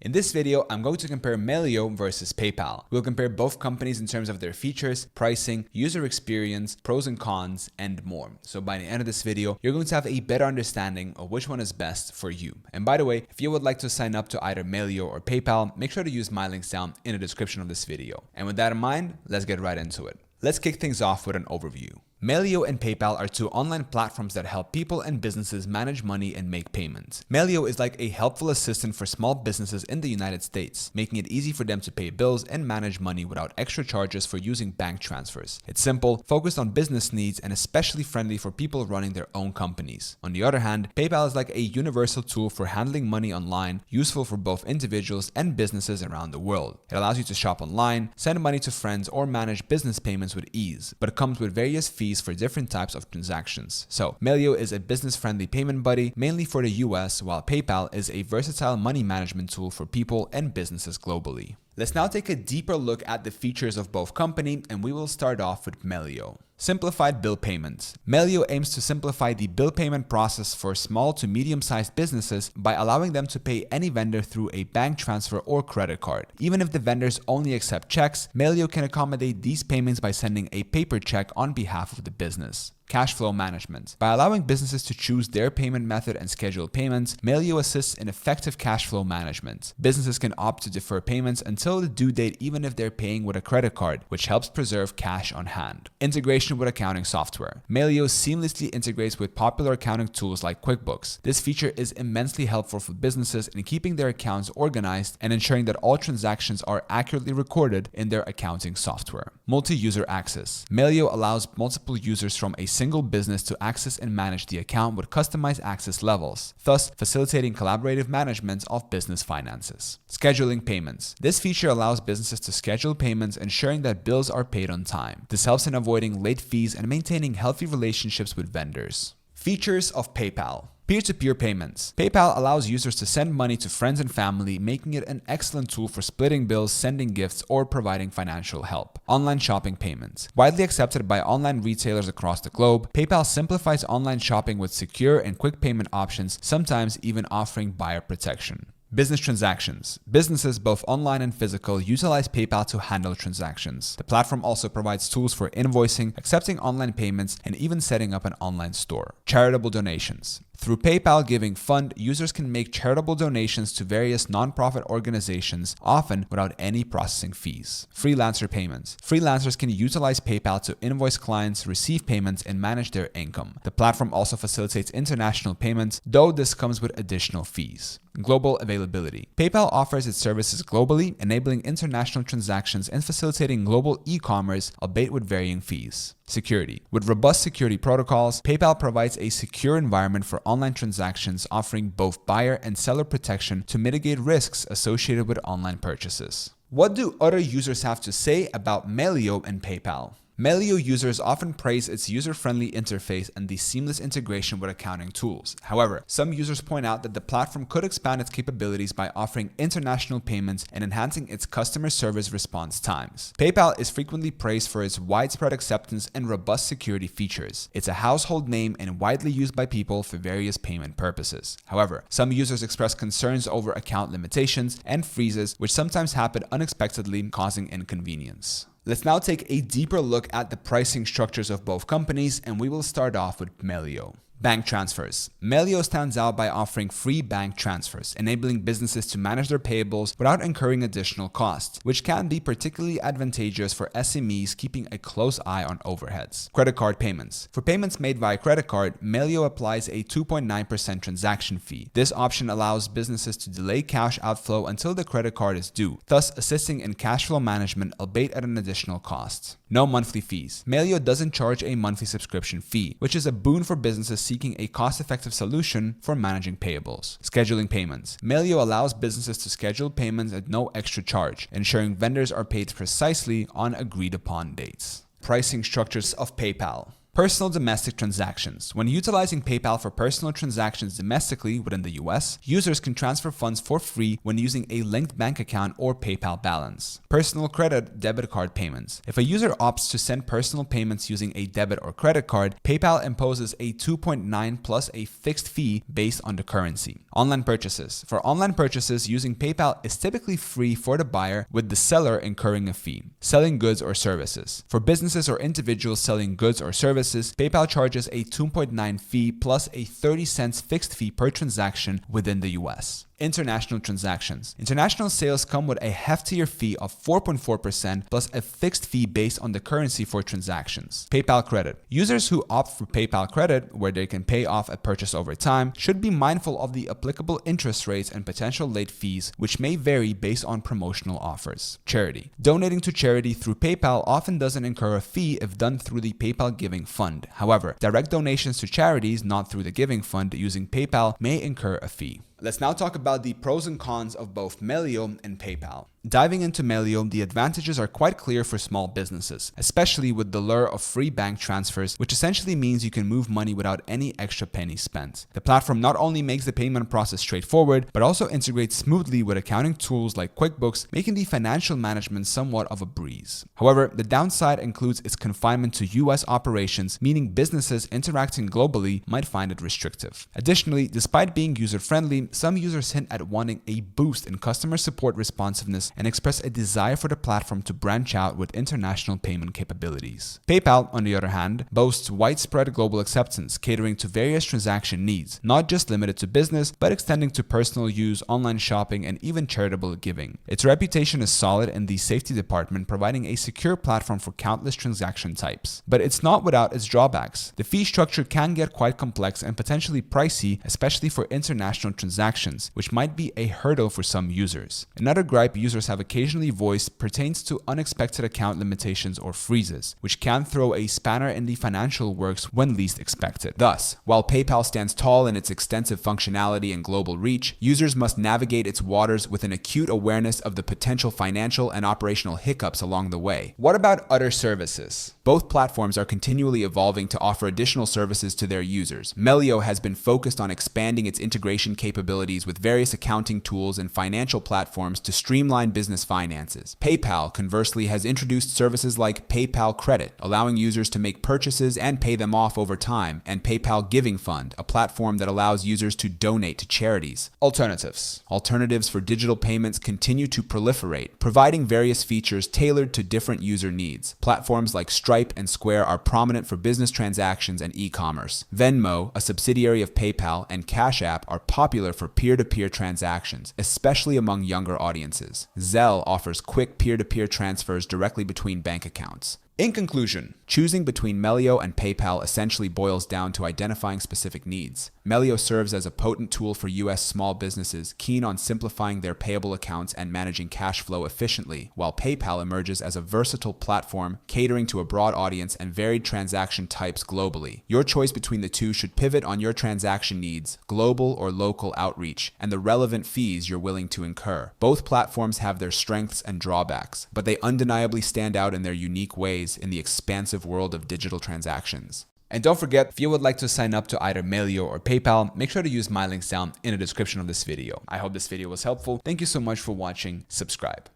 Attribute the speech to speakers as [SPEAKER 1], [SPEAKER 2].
[SPEAKER 1] In this video, I'm going to compare Melio versus PayPal. We'll compare both companies in terms of their features, pricing, user experience, pros and cons, and more. So by the end of this video, you're going to have a better understanding of which one is best for you. And by the way, if you would like to sign up to either Melio or PayPal, make sure to use my links down in the description of this video. And with that in mind, let's get right into it. Let's kick things off with an overview. Melio and PayPal are two online platforms that help people and businesses manage money and make payments. Melio is like a helpful assistant for small businesses in the United States, making it easy for them to pay bills and manage money without extra charges for using bank transfers. It's simple, focused on business needs, and especially friendly for people running their own companies. On the other hand, PayPal is like a universal tool for handling money online, useful for both individuals and businesses around the world. It allows you to shop online, send money to friends, or manage business payments with ease, but it comes with various fees for different types of transactions. So, Melio is a business-friendly payment buddy, mainly for the US, while PayPal is a versatile money management tool for people and businesses globally. Let's now take a deeper look at the features of both companies, and we will start off with Melio. Simplified bill payments. Melio aims to simplify the bill payment process for small to medium-sized businesses by allowing them to pay any vendor through a bank transfer or credit card. Even if the vendors only accept checks, Melio can accommodate these payments by sending a paper check on behalf of the business. Cash flow management. By allowing businesses to choose their payment method and schedule payments, Melio assists in effective cash flow management. Businesses can opt to defer payments until the due date even if they're paying with a credit card, which helps preserve cash on hand. Integration with accounting software. Melio seamlessly integrates with popular accounting tools like QuickBooks. This feature is immensely helpful for businesses in keeping their accounts organized and ensuring that all transactions are accurately recorded in their accounting software. Multi-user access. Melio allows multiple users from a single business to access and manage the account with customized access levels, thus facilitating collaborative management of business finances. Scheduling payments. This feature allows businesses to schedule payments, ensuring that bills are paid on time. This helps in avoiding late fees and maintaining healthy relationships with vendors. Features of PayPal. Peer-to-peer payments. PayPal allows users to send money to friends and family, making it an excellent tool for splitting bills, sending gifts, or providing financial help. Online shopping payments. Widely accepted by online retailers across the globe, PayPal simplifies online shopping with secure and quick payment options, sometimes even offering buyer protection. Business transactions. Businesses, both online and physical, utilize PayPal to handle transactions. The platform also provides tools for invoicing, accepting online payments, and even setting up an online store. Charitable donations. Through PayPal Giving Fund, users can make charitable donations to various nonprofit organizations, often without any processing fees. Freelancer payments. Freelancers can utilize PayPal to invoice clients, receive payments, and manage their income. The platform also facilitates international payments, though this comes with additional fees. Global availability. PayPal offers its services globally, enabling international transactions and facilitating global e-commerce, albeit with varying fees. Security. With robust security protocols, PayPal provides a secure environment for online transactions, offering both buyer and seller protection to mitigate risks associated with online purchases. What do other users have to say about Melio and PayPal? Melio users often praise its user-friendly interface and the seamless integration with accounting tools. However, some users point out that the platform could expand its capabilities by offering international payments and enhancing its customer service response times. PayPal is frequently praised for its widespread acceptance and robust security features. It's a household name and widely used by people for various payment purposes. However, some users express concerns over account limitations and freezes, which sometimes happen unexpectedly, causing inconvenience. Let's now take a deeper look at the pricing structures of both companies, and we will start off with Melio. Bank transfers. Melio stands out by offering free bank transfers, enabling businesses to manage their payables without incurring additional costs, which can be particularly advantageous for SMEs keeping a close eye on overheads. Credit card payments. For payments made via credit card, Melio applies a 2.9% transaction fee. This option allows businesses to delay cash outflow until the credit card is due, thus assisting in cash flow management, albeit at an additional cost. No monthly fees. Melio doesn't charge a monthly subscription fee, which is a boon for businesses seeking a cost-effective solution for managing payables. Scheduling payments. Melio allows businesses to schedule payments at no extra charge, ensuring vendors are paid precisely on agreed-upon dates. Pricing structures of PayPal. Personal domestic transactions. When utilizing PayPal for personal transactions domestically within the US, users can transfer funds for free when using a linked bank account or PayPal balance. Personal credit debit card payments. If a user opts to send personal payments using a debit or credit card, PayPal imposes a 2.9 plus a fixed fee based on the currency. Online purchases. For online purchases, using PayPal is typically free for the buyer, with the seller incurring a fee. Selling goods or services. For businesses or individuals selling goods or services, PayPal charges a 2.9 fee plus a 30 cents fixed fee per transaction within the US. International transactions. International sales come with a heftier fee of 4.4% plus a fixed fee based on the currency for transactions. PayPal credit. Users who opt for PayPal credit, where they can pay off a purchase over time, should be mindful of the applicable interest rates and potential late fees, which may vary based on promotional offers. Charity. Donating to charity through PayPal often doesn't incur a fee if done through the PayPal Giving Fund. However, direct donations to charities not through the Giving Fund using PayPal may incur a fee. Let's now talk about the pros and cons of both Melio and PayPal. Diving into Melio, the advantages are quite clear for small businesses, especially with the lure of free bank transfers, which essentially means you can move money without any extra penny spent. The platform not only makes the payment process straightforward, but also integrates smoothly with accounting tools like QuickBooks, making the financial management somewhat of a breeze. However, the downside includes its confinement to US operations, meaning businesses interacting globally might find it restrictive. Additionally, despite being user-friendly, some users hint at wanting a boost in customer support responsiveness and express a desire for the platform to branch out with international payment capabilities. PayPal, on the other hand, boasts widespread global acceptance, catering to various transaction needs, not just limited to business, but extending to personal use, online shopping, and even charitable giving. Its reputation is solid in the safety department, providing a secure platform for countless transaction types. But it's not without its drawbacks. The fee structure can get quite complex and potentially pricey, especially for international transactions, which might be a hurdle for some users. Another gripe users have occasionally voiced pertains to unexpected account limitations or freezes, which can throw a spanner in the financial works when least expected. Thus, while PayPal stands tall in its extensive functionality and global reach, users must navigate its waters with an acute awareness of the potential financial and operational hiccups along the way. What about other services? Both platforms are continually evolving to offer additional services to their users. Melio has been focused on expanding its integration capabilities with various accounting tools and financial platforms to streamline business finances. PayPal, conversely, has introduced services like PayPal Credit, allowing users to make purchases and pay them off over time, and PayPal Giving Fund, a platform that allows users to donate to charities. Alternatives. Alternatives for digital payments continue to proliferate, providing various features tailored to different user needs. Platforms like Stripe and Square are prominent for business transactions and e-commerce. Venmo, a subsidiary of PayPal, and Cash App are popular for peer-to-peer transactions, especially among younger audiences. Zelle offers quick peer-to-peer transfers directly between bank accounts. In conclusion, choosing between Melio and PayPal essentially boils down to identifying specific needs. Melio serves as a potent tool for US small businesses keen on simplifying their payable accounts and managing cash flow efficiently, while PayPal emerges as a versatile platform catering to a broad audience and varied transaction types globally. Your choice between the two should pivot on your transaction needs, global or local outreach, and the relevant fees you're willing to incur. Both platforms have their strengths and drawbacks, but they undeniably stand out in their unique ways in the expansive world of digital transactions. And don't forget, if you would like to sign up to either Melio or PayPal, make sure to use my links down in the description of this video. I hope this video was helpful. Thank you so much for watching. Subscribe.